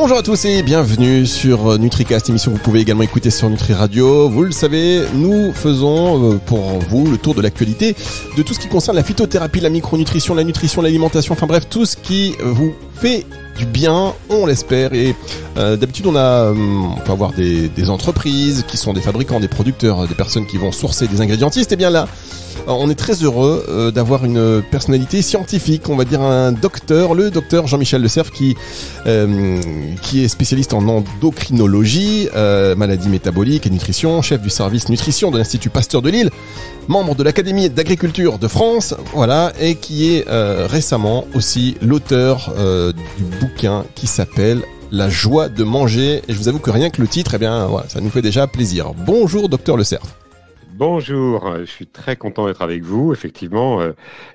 Bonjour à tous et bienvenue sur NutriCast, émission que vous pouvez également écouter sur Nutri Radio. Vous le savez, nous faisons pour vous le tour de l'actualité de tout ce qui concerne la phytothérapie, la micronutrition, la nutrition, l'alimentation, enfin bref, tout ce qui vous fait du bien, on l'espère. Et d'habitude on peut avoir des entreprises qui sont des fabricants, des producteurs, des personnes qui vont sourcer des ingrédientistes. Et bien là, on est très heureux d'avoir une personnalité scientifique, on va dire un docteur, le docteur Jean-Michel Le Cerf qui est spécialiste en endocrinologie, maladies métaboliques et nutrition, chef du service nutrition de l'Institut Pasteur de Lille, membre de l'Académie d'agriculture de France, voilà, et qui est récemment aussi l'auteur du bouquin qui s'appelle La joie de manger. Et je vous avoue que rien que le titre, eh bien, voilà, ça nous fait déjà plaisir. Bonjour docteur Le Cerf. Bonjour, je suis très content d'être avec vous. Effectivement,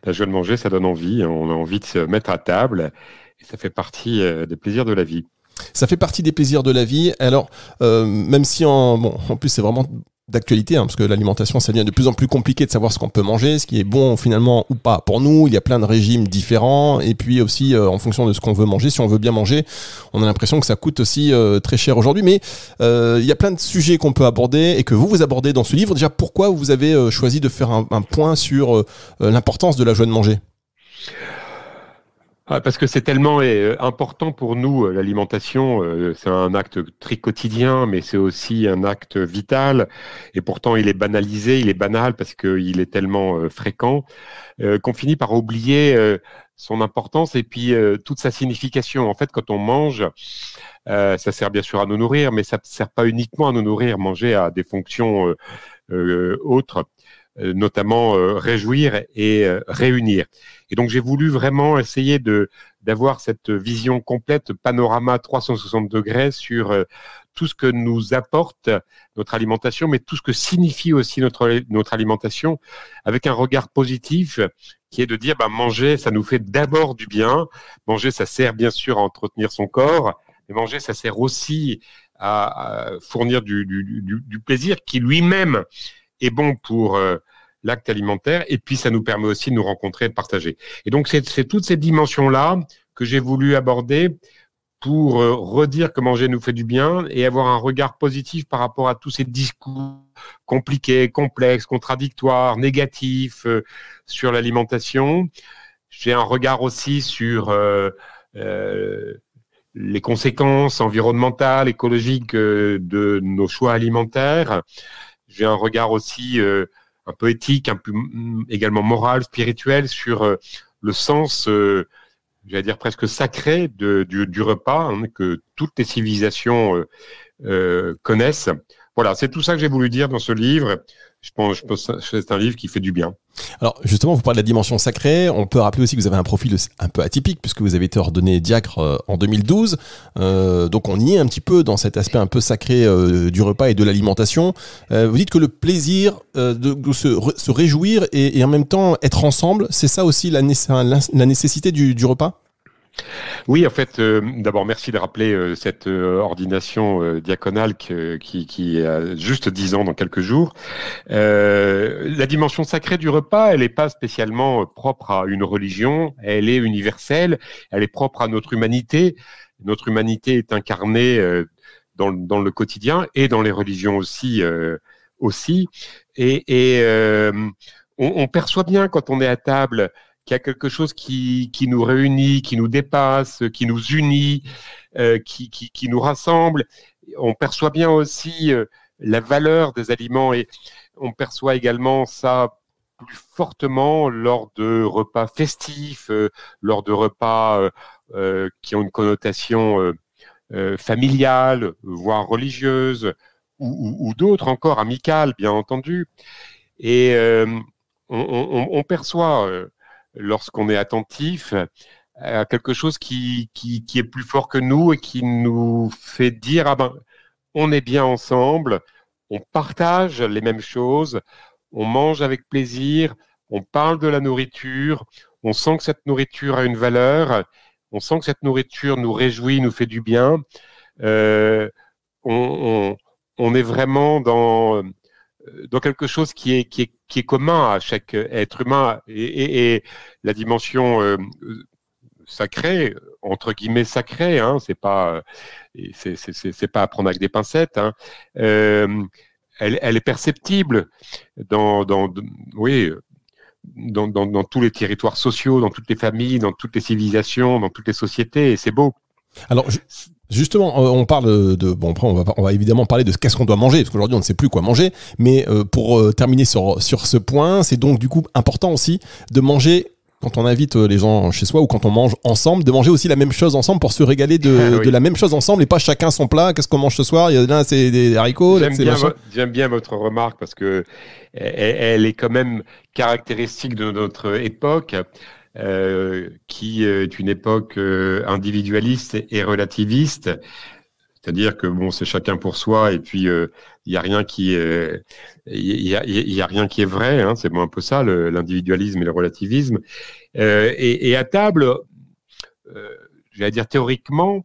la joie de manger, ça donne envie. On a envie de se mettre à table et ça fait partie des plaisirs de la vie. Ça fait partie des plaisirs de la vie. Alors, même si en plus c'est vraiment d'actualité, parce que l'alimentation, ça devient de plus en plus compliqué de savoir ce qu'on peut manger, ce qui est bon finalement ou pas pour nous. Il y a plein de régimes différents et puis aussi en fonction de ce qu'on veut manger, si on veut bien manger, on a l'impression que ça coûte aussi très cher aujourd'hui. Mais il y a plein de sujets qu'on peut aborder et que vous abordez dans ce livre. Déjà, pourquoi vous avez choisi de faire un point sur l'importance de la joie de manger ? Parce que c'est tellement important pour nous, l'alimentation, c'est un acte très quotidien, mais c'est aussi un acte vital, et pourtant il est banalisé, il est banal parce qu'il est tellement fréquent, qu'on finit par oublier son importance et puis toute sa signification. En fait, quand on mange, ça sert bien sûr à nous nourrir, mais ça ne sert pas uniquement à nous nourrir. Manger a des fonctions autres, notamment réjouir et réunir. Et donc j'ai voulu vraiment essayer d'avoir cette vision complète, panorama 360 degrés sur tout ce que nous apporte notre alimentation, mais tout ce que signifie aussi notre alimentation, avec un regard positif qui est de dire manger, ça nous fait d'abord du bien. Manger, ça sert bien sûr à entretenir son corps, mais manger, ça sert aussi à fournir du plaisir qui lui-même est bon pour l'acte alimentaire, et puis ça nous permet aussi de nous rencontrer et de partager. Et donc c'est toutes ces dimensions-là que j'ai voulu aborder pour redire que manger nous fait du bien et avoir un regard positif par rapport à tous ces discours compliqués, complexes, contradictoires, négatifs sur l'alimentation. J'ai un regard aussi sur les conséquences environnementales, écologiques de nos choix alimentaires. J'ai un regard aussi un peu éthique, un peu également moral, spirituel, sur le sens, j'allais dire presque sacré du repas, que toutes les civilisations connaissent. Voilà, c'est tout ça que j'ai voulu dire dans ce livre. Je pense que c'est un livre qui fait du bien. Alors justement, vous parlez de la dimension sacrée. On peut rappeler aussi que vous avez un profil un peu atypique puisque vous avez été ordonné diacre en 2012. Donc on y est un petit peu dans cet aspect un peu sacré du repas et de l'alimentation. Vous dites que le plaisir de se réjouir et en même temps être ensemble, c'est ça aussi la nécessité du repas ? Oui, en fait, d'abord, merci de rappeler cette ordination diaconale qui a juste 10 ans dans quelques jours. La dimension sacrée du repas, elle n'est pas spécialement propre à une religion, elle est universelle, elle est propre à notre humanité. Notre humanité est incarnée dans le quotidien et dans les religions aussi. On perçoit bien quand on est à table qu'il y a quelque chose qui nous réunit, qui nous dépasse, qui nous unit, qui nous rassemble. On perçoit bien aussi la valeur des aliments et on perçoit également ça plus fortement lors de repas festifs, lors de repas qui ont une connotation familiale, voire religieuse, ou d'autres encore, amicales, bien entendu. Et on perçoit lorsqu'on est attentif à quelque chose qui est plus fort que nous et qui nous fait dire on est bien ensemble, on partage les mêmes choses, on mange avec plaisir, on parle de la nourriture, on sent que cette nourriture a une valeur, on sent que cette nourriture nous réjouit, nous fait du bien. On est vraiment dans quelque chose qui est commun à chaque être humain et la dimension sacrée, entre guillemets sacrée, hein, c'est pas à prendre avec des pincettes, hein. Elle est perceptible oui, dans tous les territoires sociaux, dans toutes les familles, dans toutes les civilisations, dans toutes les sociétés, et c'est beau. Alors, justement, on parle de... Bon, après, on va évidemment parler de qu'est-ce qu'on doit manger, parce qu'aujourd'hui, on ne sait plus quoi manger. Mais pour terminer sur ce point, c'est donc du coup important aussi de manger, quand on invite les gens chez soi ou quand on mange ensemble, de manger aussi la même chose ensemble pour se régaler de, oui. de la même chose ensemble et pas chacun son plat. Qu'est-ce qu'on mange ce soir? Là, c'est des haricots. J'aime bien votre remarque parce que elle est quand même caractéristique de notre époque. Qui est une époque individualiste et relativiste, c'est-à-dire que bon, c'est chacun pour soi et puis il y a rien qui est vrai, hein, c'est un peu ça l'individualisme et le relativisme. Et à table, j'allais dire théoriquement,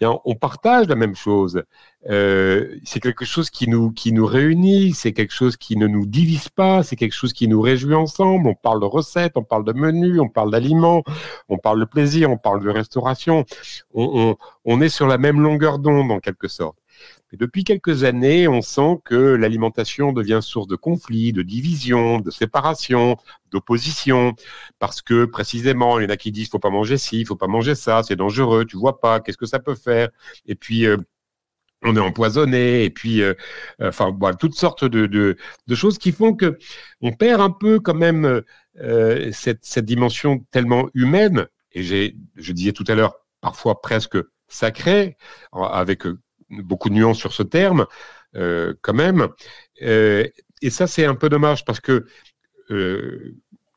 bien, on partage la même chose. C'est quelque chose qui nous réunit, c'est quelque chose qui ne nous divise pas, c'est quelque chose qui nous réjouit ensemble. On parle de recettes, on parle de menus, on parle d'aliments, on parle de plaisir, on parle de restauration. On est sur la même longueur d'onde en quelque sorte. Et depuis quelques années, on sent que l'alimentation devient source de conflits, de divisions, de séparation, d'opposition, parce que précisément, il y en a qui disent faut pas manger ci, faut pas manger ça, c'est dangereux, tu vois pas, qu'est-ce que ça peut faire? Et puis on est empoisonné, et puis enfin voilà, toutes sortes de choses qui font que on perd un peu quand même cette dimension tellement humaine, et je disais tout à l'heure, parfois presque sacrée, avec beaucoup de nuances sur ce terme, quand même. Et ça, c'est un peu dommage parce que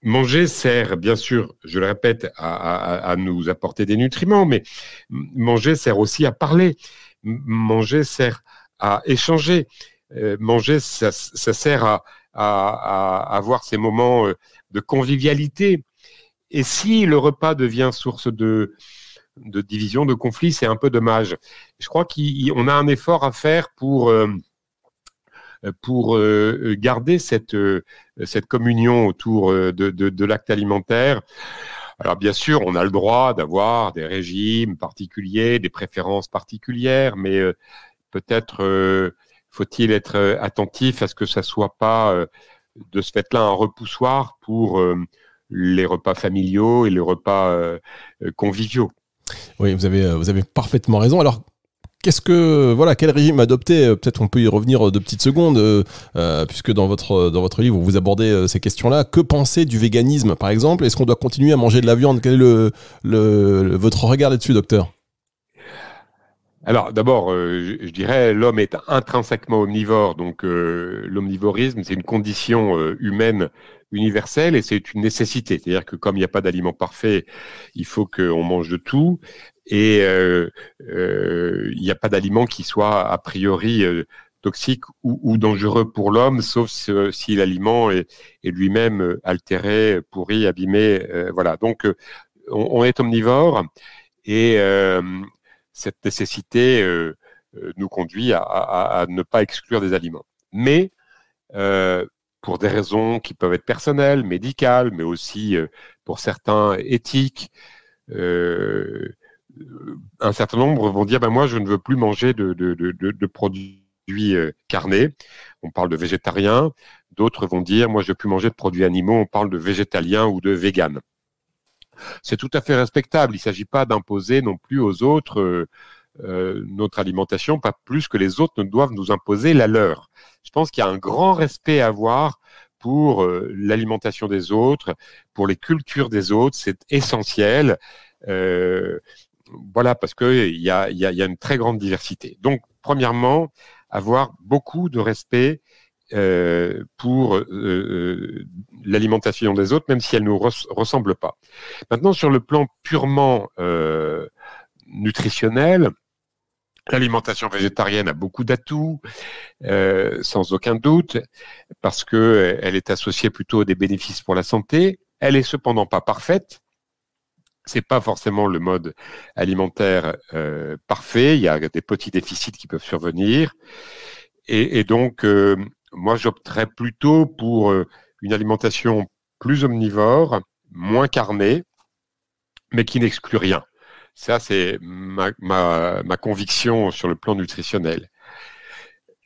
manger sert, bien sûr, je le répète, à nous apporter des nutriments, mais manger sert aussi à parler. Manger sert à échanger. Manger, ça sert à avoir ces moments de convivialité. Et si le repas devient source de division, de conflit, c'est un peu dommage. Je crois qu'on a un effort à faire pour garder cette communion autour de l'acte alimentaire. Alors bien sûr, on a le droit d'avoir des régimes particuliers, des préférences particulières, mais peut-être faut-il être attentif à ce que ça soit pas de ce fait-là un repoussoir pour les repas familiaux et les repas conviviaux. Oui, vous avez parfaitement raison. Alors, quel régime adopter? Peut-être on peut y revenir de petites secondes, puisque dans votre livre, vous abordez ces questions-là. Que penser du véganisme, par exemple? Est-ce qu'on doit continuer à manger de la viande? Quel est votre regard là-dessus, docteur? Alors, d'abord, je dirais l'homme est intrinsèquement omnivore, donc l'omnivorisme, c'est une condition humaine universelle et c'est une nécessité. C'est-à-dire que comme il n'y a pas d'aliment parfait, il faut qu'on mange de tout et il n'y a pas d'aliment qui soit a priori toxique ou dangereux pour l'homme, sauf si l'aliment est lui-même altéré, pourri, abîmé. Voilà, donc on est omnivore et cette nécessité nous conduit à ne pas exclure des aliments. Mais pour des raisons qui peuvent être personnelles, médicales, mais aussi pour certains éthiques, un certain nombre vont dire moi je ne veux plus manger de produits carnés. On parle de végétariens. D'autres vont dire moi je ne veux plus manger de produits animaux. On parle de végétalien ou de vegan. C'est tout à fait respectable. Il ne s'agit pas d'imposer non plus aux autres notre alimentation, pas plus que les autres ne doivent nous imposer la leur. Je pense qu'il y a un grand respect à avoir pour l'alimentation des autres, pour les cultures des autres. C'est essentiel. Voilà, parce qu'il y a une très grande diversité. Donc, premièrement, avoir beaucoup de respect pour l'alimentation des autres, même si elle ne nous ressemble pas. Maintenant, sur le plan purement nutritionnel, l'alimentation végétarienne a beaucoup d'atouts, sans aucun doute, parce qu'elle est associée plutôt à des bénéfices pour la santé. Elle est cependant pas parfaite. C'est pas forcément le mode alimentaire parfait. Il y a des petits déficits qui peuvent survenir. Et donc, moi, j'opterais plutôt pour une alimentation plus omnivore, moins carnée, mais qui n'exclut rien. Ça, c'est ma conviction sur le plan nutritionnel.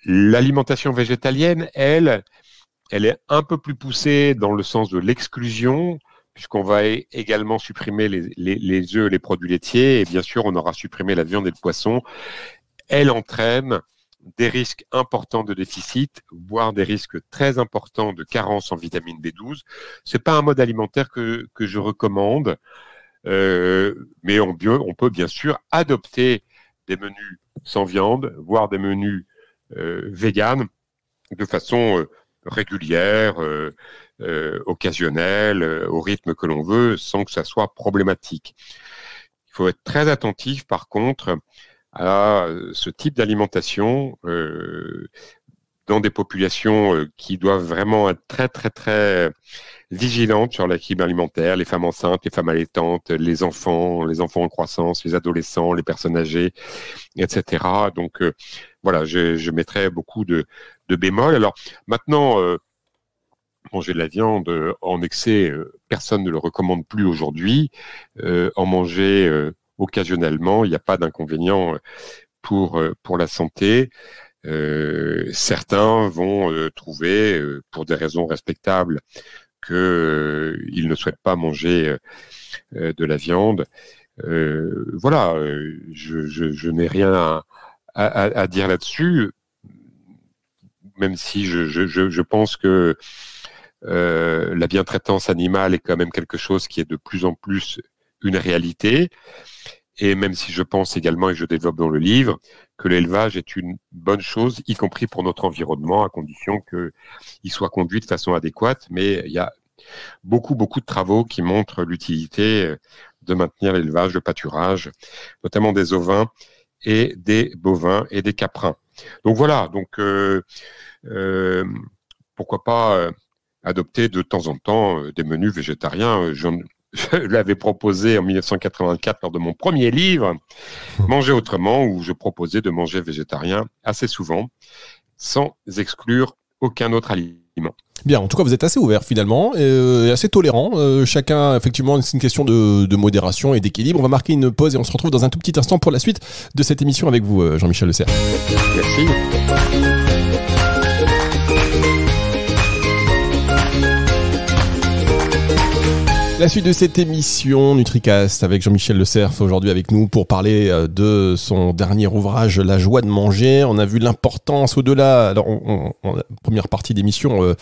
L'alimentation végétalienne, elle est un peu plus poussée dans le sens de l'exclusion, puisqu'on va également supprimer les œufs, les produits laitiers, et bien sûr, on aura supprimé la viande et le poisson. Elle entraîne des risques importants de déficit, voire des risques très importants de carence en vitamine B12. C'est pas un mode alimentaire que je recommande, mais on peut bien sûr adopter des menus sans viande, voire des menus véganes de façon régulière, occasionnelle, au rythme que l'on veut, sans que ça soit problématique. Il faut être très attentif, par contre, à ce type d'alimentation dans des populations qui doivent vraiment être très, très, très vigilantes sur l'équilibre alimentaire, les femmes enceintes, les femmes allaitantes, les enfants en croissance, les adolescents, les personnes âgées, etc. Donc, voilà, je mettrais beaucoup de bémols. Alors, maintenant, manger de la viande en excès, personne ne le recommande plus aujourd'hui. En manger occasionnellement, il n'y a pas d'inconvénient pour la santé. Certains vont trouver, pour des raisons respectables, qu'ils ne souhaitent pas manger de la viande. Voilà, je n'ai rien à dire là-dessus, même si je pense que la bientraitance animale est quand même quelque chose qui est de plus en plus une réalité. Et même si je pense également, et je développe dans le livre, que l'élevage est une bonne chose, y compris pour notre environnement, à condition qu'il soit conduit de façon adéquate. Mais il y a beaucoup de travaux qui montrent l'utilité de maintenir l'élevage, le pâturage, notamment des ovins et des bovins et des caprins. Donc voilà, pourquoi pas adopter de temps en temps des menus végétariens. Je l'avais proposé en 1984 lors de mon premier livre, Manger autrement, où je proposais de manger végétarien assez souvent, sans exclure aucun autre aliment. Bien, en tout cas, vous êtes assez ouvert finalement, et assez tolérant. Chacun, effectivement, c'est une question de modération et d'équilibre. On va marquer une pause et on se retrouve dans un tout petit instant pour la suite de cette émission avec vous, Jean-Michel Le Cerf. Merci. La suite de cette émission NutriCast avec Jean-Michel Le Cerf aujourd'hui avec nous pour parler de son dernier ouvrage La joie de manger. On a vu l'importance au-delà, alors première partie d'émission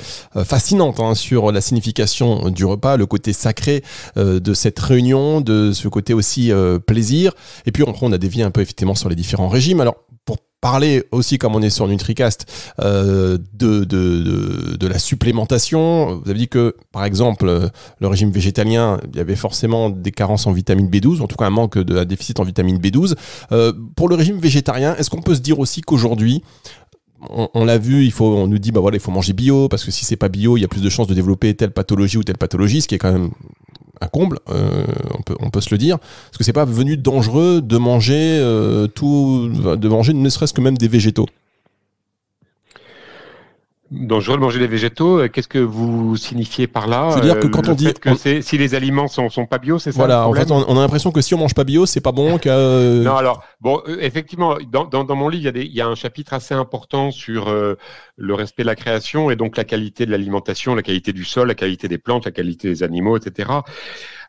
fascinante sur la signification du repas, le côté sacré de cette réunion, de ce côté aussi plaisir. Et puis on a dévié un peu effectivement sur les différents régimes. Alors pour parler aussi, comme on est sur NutriCast, de la supplémentation. Vous avez dit que, par exemple, le régime végétalien, il y avait forcément des carences en vitamine B12, en tout cas un déficit en vitamine B12. Pour le régime végétarien, est-ce qu'on peut se dire aussi qu'aujourd'hui, on l'a vu, on nous dit il faut manger bio, parce que si c'est pas bio, il y a plus de chances de développer telle pathologie ou telle pathologie, ce qui est quand même un comble, on peut se le dire. Est-ce que c'est pas devenu dangereux de manger ne serait-ce que même des végétaux? Dangereux de manger des végétaux, qu'est-ce que vous signifiez par là? Je veux dire que quand on dit que si les aliments sont pas bio, c'est ça? Voilà, en fait, on a l'impression que si on mange pas bio, c'est pas bon. Non, alors bon, effectivement, dans mon livre, il y a un chapitre assez important sur le respect de la création et donc la qualité de l'alimentation, la qualité du sol, la qualité des plantes, la qualité des animaux, etc.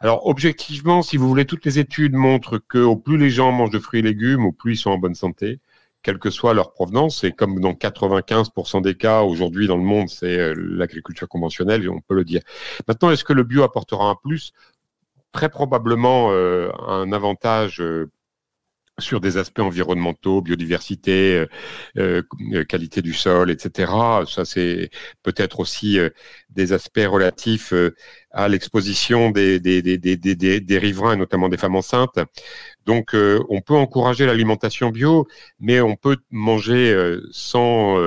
Alors objectivement, si vous voulez, toutes les études montrent que au plus les gens mangent de fruits et légumes, au plus ils sont en bonne santé, quelle que soit leur provenance. Et comme dans 95% des cas aujourd'hui dans le monde, c'est l'agriculture conventionnelle, on peut le dire. Maintenant, est-ce que le bio apportera un plus? Très probablement un avantage sur des aspects environnementaux, biodiversité, qualité du sol, etc. Ça, c'est peut-être aussi des aspects relatifs à l'exposition des riverains, et notamment des femmes enceintes. Donc, on peut encourager l'alimentation bio, mais on peut manger sans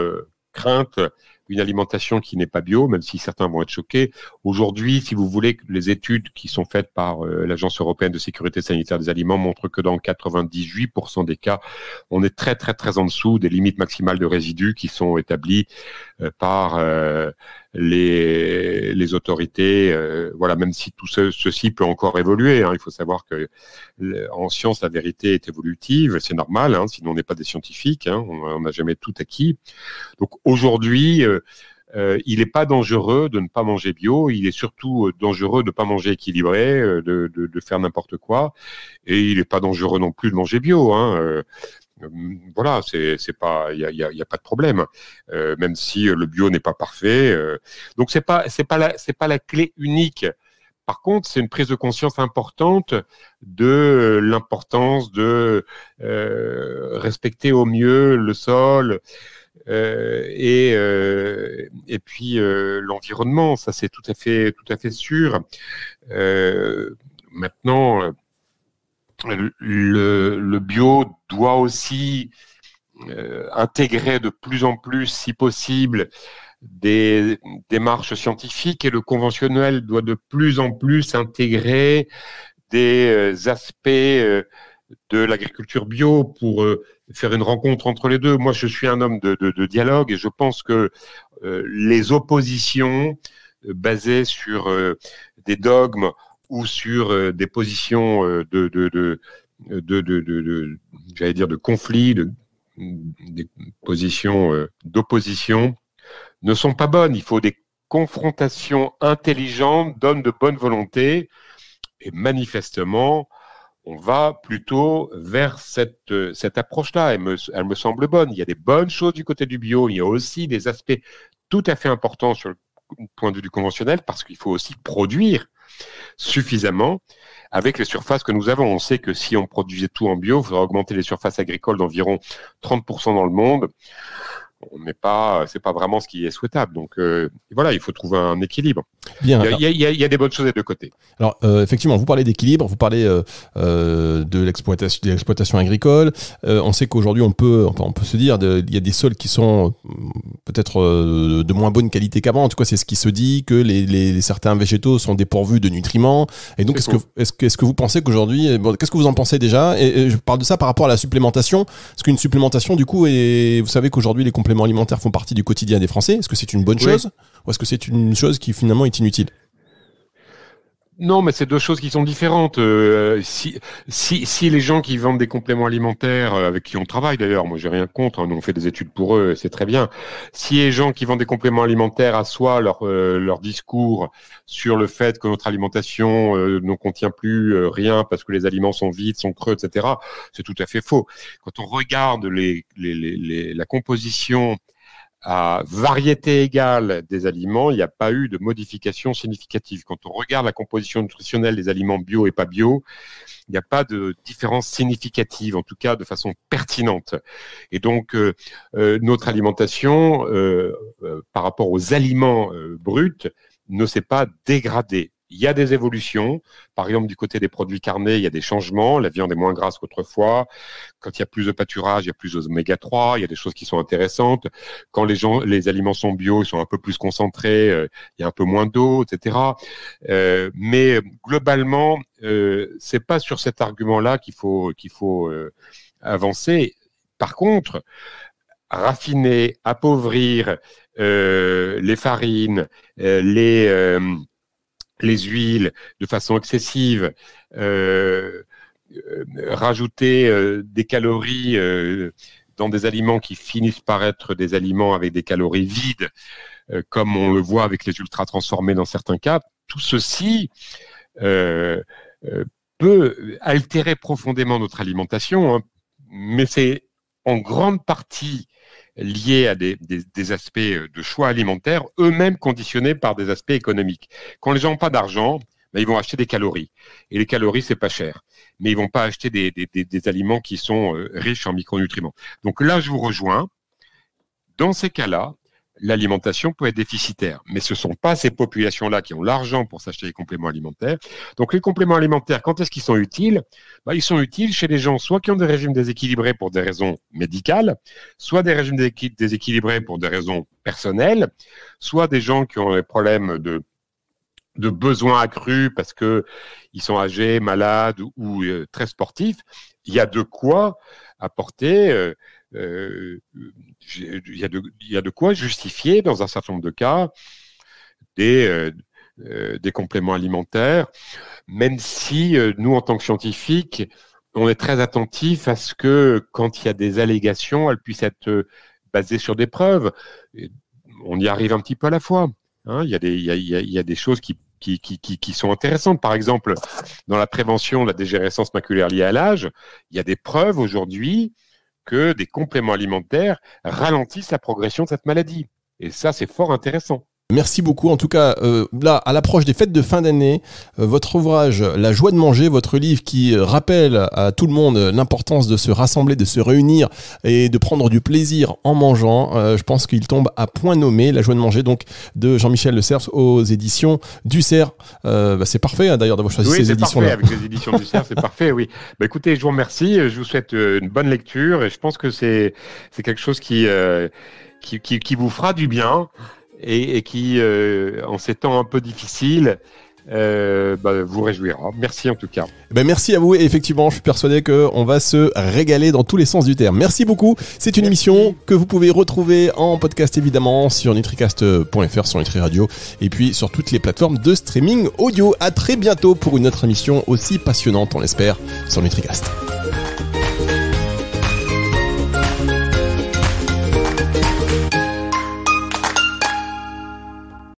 crainte une alimentation qui n'est pas bio, même si certains vont être choqués. Aujourd'hui, si vous voulez, les études qui sont faites par l'Agence européenne de sécurité sanitaire des aliments montrent que dans 98% des cas, on est très, très, très en dessous des limites maximales de résidus qui sont établies par les autorités, voilà, même si tout ceci peut encore évoluer, hein, il faut savoir que en science, la vérité est évolutive, c'est normal, hein, sinon on n'est pas des scientifiques, hein, on n'a jamais tout acquis. Donc aujourd'hui, il n'est pas dangereux de ne pas manger bio, il est surtout dangereux de ne pas manger équilibré, de faire n'importe quoi, et il n'est pas dangereux non plus de manger bio, hein. Voilà, c'est pas, il y a pas de problème, même si le bio n'est pas parfait. Donc c'est pas la clé unique. Par contre, c'est une prise de conscience importante de l'importance de respecter au mieux le sol et puis l'environnement. Ça, c'est tout à fait sûr. Maintenant, le bio doit aussi intégrer de plus en plus, si possible, des démarches scientifiques, et le conventionnel doit de plus en plus intégrer des aspects de l'agriculture bio pour faire une rencontre entre les deux. Moi, je suis un homme de dialogue, et je pense que les oppositions basées sur des dogmes ou sur des positions j'allais dire de conflit, des positions d'opposition, ne sont pas bonnes. Il faut des confrontations intelligentes, d'hommes de bonne volonté, et manifestement, on va plutôt vers cette approche-là. Elle me semble bonne. Il y a des bonnes choses du côté du bio, il y a aussi des aspects tout à fait importants sur le point de vue du conventionnel, parce qu'il faut aussi produire suffisamment avec les surfaces que nous avons. On sait que si on produisait tout en bio, il faudrait augmenter les surfaces agricoles d'environ 30% dans le monde. C'est pas vraiment ce qui est souhaitable. Donc voilà, il faut trouver un équilibre. Bien, il y a des bonnes choses des deux côtés. Alors effectivement, vous parlez d'équilibre, vous parlez de l'exploitation agricole. On sait qu'aujourd'hui on peut se dire il y a des sols qui sont peut-être de moins bonne qualité qu'avant. En tout cas, c'est ce qui se dit, que certains végétaux sont dépourvus de nutriments. Et donc est-ce que vous pensez qu'aujourd'hui, qu'est-ce que vous en pensez déjà, et je parle de ça par rapport à la supplémentation. Est-ce qu'une supplémentation du coup, et vous savez qu'aujourd'hui les compléments alimentaires font partie du quotidien des Français, est-ce que c'est une bonne chose, ou est-ce que c'est une chose qui finalement est inutile? Non, mais c'est deux choses qui sont différentes. Si les gens qui vendent des compléments alimentaires, avec qui on travaille d'ailleurs, moi j'ai rien contre, hein, nous on fait des études pour eux, c'est très bien. Si les gens qui vendent des compléments alimentaires assoient leur discours sur le fait que notre alimentation ne contient plus rien parce que les aliments sont vides, sont creux, etc., c'est tout à fait faux. Quand on regarde la composition à variété égale des aliments, il n'y a pas eu de modification significative. Quand on regarde la composition nutritionnelle des aliments bio et pas bio, il n'y a pas de différence significative, en tout cas de façon pertinente. Et donc, notre alimentation, par rapport aux aliments bruts, ne s'est pas dégradée. Il y a des évolutions. Par exemple, du côté des produits carnés, il y a des changements. La viande est moins grasse qu'autrefois. Quand il y a plus de pâturage, il y a plus d'oméga 3. Il y a des choses qui sont intéressantes. Quand les aliments sont bio, ils sont un peu plus concentrés. Il y a un peu moins d'eau, etc. Mais globalement, c'est pas sur cet argument-là qu'il faut avancer. Par contre, raffiner, appauvrir les farines, les huiles de façon excessive, rajouter des calories dans des aliments qui finissent par être des aliments avec des calories vides, comme on le voit avec les ultra transformés dans certains cas, tout ceci peut altérer profondément notre alimentation, hein, mais c'est en grande partie liés à des aspects de choix alimentaires, eux-mêmes conditionnés par des aspects économiques. Quand les gens n'ont pas d'argent, ben, ils vont acheter des calories. Et les calories, c'est pas cher. Mais ils vont pas acheter des aliments qui sont riches en micronutriments. Donc là, je vous rejoins. Dans ces cas-là, l'alimentation peut être déficitaire. Mais ce ne sont pas ces populations-là qui ont l'argent pour s'acheter des compléments alimentaires. Donc les compléments alimentaires, quand est-ce qu'ils sont utiles? Ben, ils sont utiles chez les gens soit qui ont des régimes déséquilibrés pour des raisons médicales, soit des régimes déséquilibrés pour des raisons personnelles, soit des gens qui ont des problèmes de besoins accrus parce qu'ils sont âgés, malades ou très sportifs. Il y a de quoi apporter... il y a de quoi justifier, dans un certain nombre de cas, des compléments alimentaires, même si nous, en tant que scientifiques, on est très attentif à ce que quand il y a des allégations, elles puissent être basées sur des preuves. On y arrive un petit peu à la fois. Hein. Il y a des choses qui sont intéressantes. Par exemple, dans la prévention de la dégénérescence maculaire liée à l'âge, il y a des preuves aujourd'hui que des compléments alimentaires ralentissent la progression de cette maladie. Et ça, c'est fort intéressant. Merci beaucoup. En tout cas, là, à l'approche des fêtes de fin d'année, votre ouvrage « La joie de manger », votre livre qui rappelle à tout le monde l'importance de se rassembler, de se réunir et de prendre du plaisir en mangeant. Je pense qu'il tombe à point nommé. « La joie de manger », donc de Jean-Michel Le Cerf aux éditions du Cerf. C'est parfait d'ailleurs d'avoir choisi ces éditions-là. Oui, c'est parfait avec les éditions du Cerf, c'est parfait, oui. Écoutez, je vous remercie. Je vous souhaite une bonne lecture et je pense que c'est quelque chose qui vous fera du bien. Et qui, en ces temps un peu difficiles, vous réjouira. Merci en tout cas. Merci à vous et effectivement, je suis persuadé qu'on va se régaler dans tous les sens du terme. Merci beaucoup. C'est une émission que vous pouvez retrouver en podcast évidemment sur nutricast.fr, sur Nutri Radio et puis sur toutes les plateformes de streaming audio. À très bientôt pour une autre émission aussi passionnante, on l'espère, sur NutriCast.